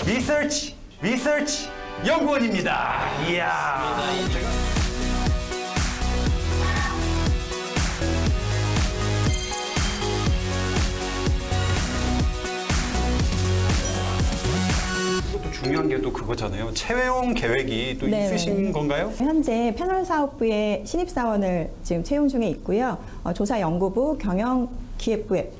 리서치 연구원입니다. 이야. 또 중요한 게 또 그거잖아요. 채용 계획이 또 네. 있으신 건가요? 현재 패널 사업부의 신입사원을 지금 채용 중에 있고요. 조사연구부, 경영기획부의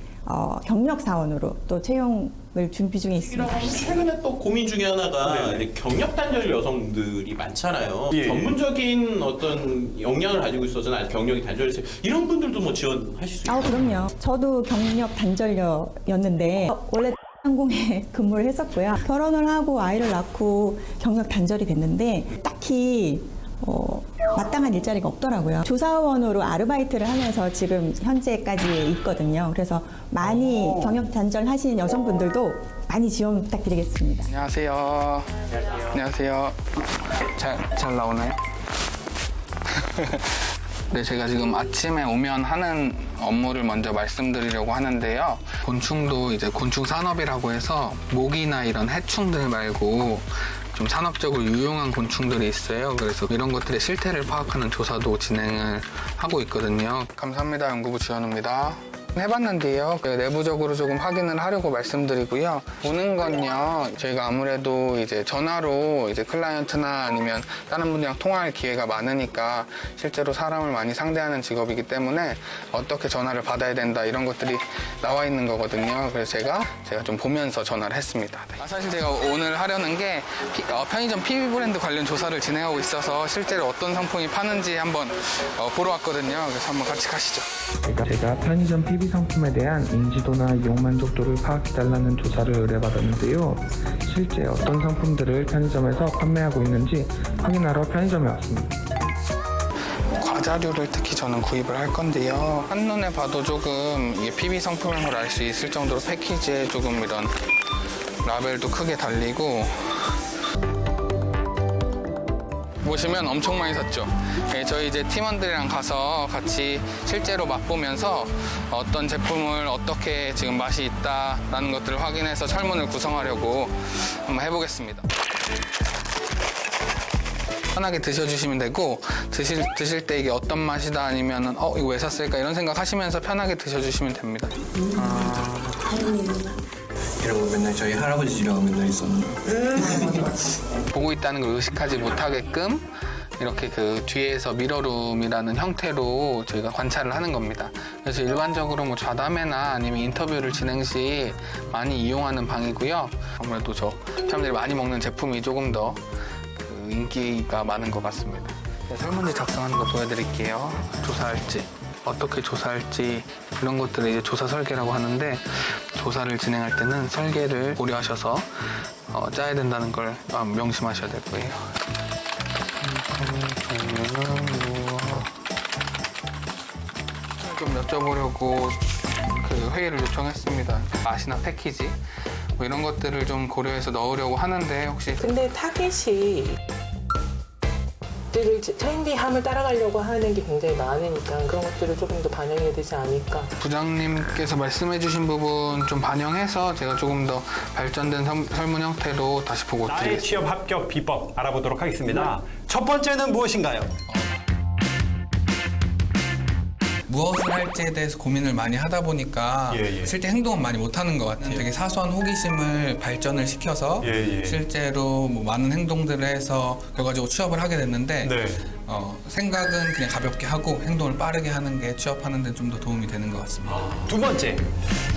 경력사원으로 또 채용을 준비 중에 있습니다. 최근에 또 고민 중에 하나가 이제 경력 단절 여성들이 많잖아요. 예. 전문적인 어떤 역량을 가지고 있어서는 아직 경력이 단절돼서 이런 분들도 뭐 지원하실 수 있나요? 그럼요. 저도 경력 단절녀였는데 원래 항공에 근무를 했었고요. 결혼을 하고 아이를 낳고 경력 단절이 됐는데 딱히 마땅한 일자리가 없더라고요. 조사원으로 아르바이트를 하면서 지금 현재까지 있거든요. 그래서 많이 경력 단절하신 여성분들도 많이 지원 부탁드리겠습니다. 안녕하세요. 안녕하세요. 잘 나오나요? 네, 제가 지금 아침에 오면 하는 업무를 먼저 말씀드리려고 하는데요. 곤충도 이제 곤충 산업이라고 해서 모기나 이런 해충들 말고 좀 산업적으로 유용한 곤충들이 있어요. 그래서 이런 것들의 실태를 파악하는 조사도 진행을 하고 있거든요. 감사합니다. 연구부 지원입니다. 해봤는데요. 내부적으로 조금 확인을 하려고 말씀드리고요. 보는 건요. 저희가 아무래도 이제 전화로 이제 클라이언트나 아니면 다른 분이랑 통화할 기회가 많으니까 실제로 사람을 많이 상대하는 직업이기 때문에 어떻게 전화를 받아야 된다 이런 것들이 나와 있는 거거든요. 그래서 제가 좀 보면서 전화를 했습니다. 사실 제가 오늘 하려는 게 편의점 PB 브랜드 관련 조사를 진행하고 있어서 실제로 어떤 상품이 파는지 한번 보러 왔거든요. 그래서 한번 같이 가시죠. 제가 편의점 PB 상품에 대한 인지도나 이용 만족도를 파악해달라는 조사를 의뢰받았는데요. 실제 어떤 상품들을 편의점에서 판매하고 있는지 확인하러 편의점에 왔습니다. 과자류를 특히 저는 구입을 할 건데요. 한눈에 봐도 조금 이게 PB 상품인 걸 알 수 있을 정도로 패키지에 조금 이런 라벨도 크게 달리고 보시면 엄청 많이 샀죠. 네, 저희 이제 팀원들이랑 가서 같이 실제로 맛보면서 어떤 제품을 어떻게 지금 맛이 있다라는 것들을 확인해서 설문을 구성하려고 한번 해보겠습니다. 편하게 드셔주시면 되고 드실 때 이게 어떤 맛이다 아니면 이거 왜 샀을까 이런 생각 하시면서 편하게 드셔주시면 됩니다. 이런 거 맨날 저희 할아버지 집에 가면 맨날 있었는데 보고 있다는 걸 의식하지 못하게끔 이렇게 그 뒤에서 미러룸이라는 형태로 저희가 관찰을 하는 겁니다. 그래서 일반적으로 뭐 좌담회나 아니면 인터뷰를 진행 시 많이 이용하는 방이고요. 아무래도 사람들이 많이 먹는 제품이 조금 더 그 인기가 많은 것 같습니다. 설문지 작성하는 거 보여드릴게요. 조사할지 어떻게 조사할지 이런 것들을 이제 조사 설계라고 하는데 조사를 진행할 때는 설계를 고려하셔서 짜야 된다는 걸 명심하셔야 될 거예요. 종류는 좀 여쭤보려고 그 회의를 요청했습니다. 맛이나 패키지 뭐 이런 것들을 좀 고려해서 넣으려고 하는데 혹시 근데 타겟이 트렌디함을 따라가려고 하는 게 굉장히 많으니까 그런 것들을 조금 더 반영해야 되지 않을까. 부장님께서 말씀해주신 부분 좀 반영해서 제가 조금 더 발전된 설문 형태로 다시 보고 나의 드리겠습니다. 취업 합격 비법 알아보도록 하겠습니다. 첫 번째는 무엇인가요? 무엇을 할지에 대해서 고민을 많이 하다 보니까 실제 행동은 많이 못하는 것 같아요. 되게 사소한 호기심을 발전을 시켜서 실제로 뭐 많은 행동들을 해서 결과적으로 취업을 하게 됐는데 생각은 그냥 가볍게 하고 행동을 빠르게 하는 게 취업하는 데 좀 더 도움이 되는 것 같습니다. 두 번째,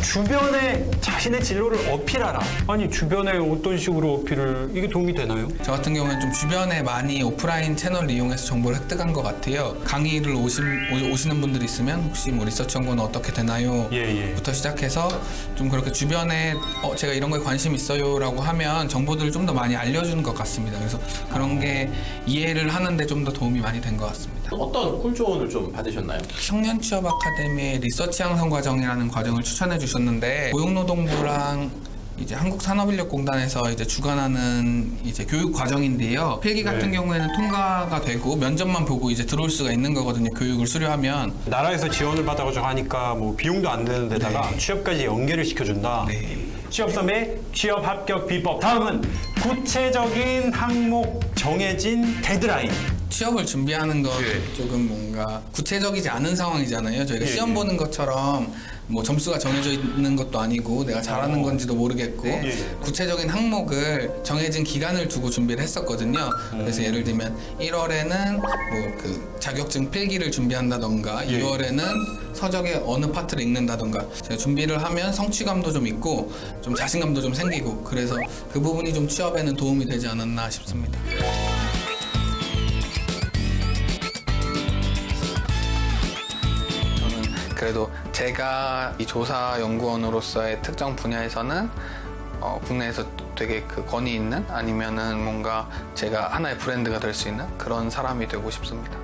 주변에 자신의 진로를 어필하라. 아니 주변에 어떤 식으로 어필을 이게 도움이 되나요? 저 같은 경우는 좀 주변에 많이 오프라인 채널을 이용해서 정보를 획득한 것 같아요. 강의를 오시는 분들이 있으면 혹시 뭐 리서치 연구는 어떻게 되나요? 부터 시작해서 좀 그렇게 주변에 제가 이런 거에 관심 있어요 라고 하면 정보들을 좀 더 많이 알려주는 것 같습니다. 그래서 그런 게 이해를 하는데 좀 더 도움이 많이 된 것 같습니다. 어떤 꿀 조언을 좀 받으셨나요? 청년 취업 아카데미의 리서치 양성 과정이라는 과정을 추천해 주셨는데 고용노동부랑 이제 한국산업인력공단에서 이제 주관하는 이제 교육 과정인데요. 필기 같은 경우에는 통과가 되고 면접만 보고 이제 들어올 수가 있는 거거든요. 교육을 수료하면. 나라에서 지원을 받아가지고 하니까 뭐 비용도 안 되는 데다가 취업까지 연계를 시켜준다. 취업선배 취업 합격 비법. 다음은 구체적인 항목 정해진 데드라인. 취업을 준비하는 건 예. 조금 뭔가 구체적이지 않은 상황이잖아요. 저희가 예, 시험 예. 보는 것처럼 뭐 점수가 정해져 있는 것도 아니고 내가 잘하는 건지도 모르겠고 예. 구체적인 항목을 정해진 기간을 두고 준비를 했었거든요. 그래서 예를 들면 1월에는 뭐 그 자격증 필기를 준비한다던가 예. 2월에는 서적의 어느 파트를 읽는다던가 제가 준비를 하면 성취감도 좀 있고 좀 자신감도 좀 생기고 그래서 그 부분이 좀 취업에는 도움이 되지 않았나 싶습니다. 그래도 제가 이 조사 연구원으로서의 특정 분야에서는 국내에서 되게 그 권위 있는 아니면은 뭔가 제가 하나의 브랜드가 될 수 있는 그런 사람이 되고 싶습니다.